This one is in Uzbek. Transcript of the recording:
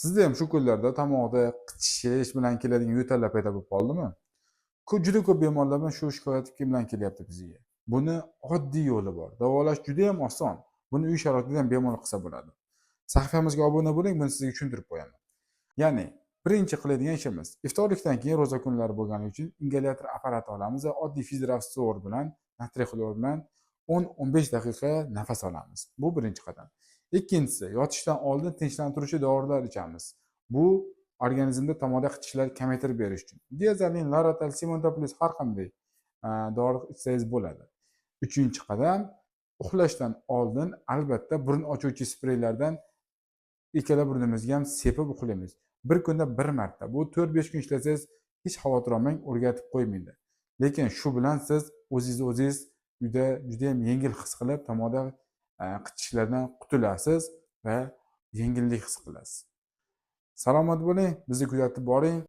Sizda ham shu kunlarda tomoqda qichishish bilan keladigan yo'tallar paydo bo'lib qoldimi? Juda ko'p bemorlar bilan shu shikoyat bilan kelyapti bizga. Buni oddiy yo'li bor. Davolash juda ham oson. Buni uy sharoitida ham bemalol qilsa bo'ladi. Sahifamizga obuna bo'ling, buni sizga tushuntirib qo'yaman. Ya'ni birinchi qiladigan ishimiz iftorlikdan keyin ro'za kunlari bo'lgani uchun ingalyator apparati olamiz va oddiy fizravstor bilan, natriy xlor bilan 10-15 daqiqa nafas olamiz. Bu birinchi qadam. Ikkinchisi, yotishdan oldin tinchlantiruvchi dorilar ichamiz. Bu organizmda tomoqda qichishish kamaytirib berish uchun. Diazolin, Laratal, Simantoplis har qanday dori ichsangiz bo'ladi. Uchinchi qadam, uxlashdan oldin albatta burun ochuvchi spreylardan ikkala burnimizga ham sepib uxlaymiz. Bir kunda bir marta. Bu 4-5 kun ishlasangiz hech xavotir olmang, o'rgatib qo'ymaydi. Lekin shu bilan siz o'zingiz uyda juda ham yengil his qilib, tomoqda qichishlardan qutulasiz va yengillik his qilasiz. Salomat bo'ling, bizni kuzatib boring.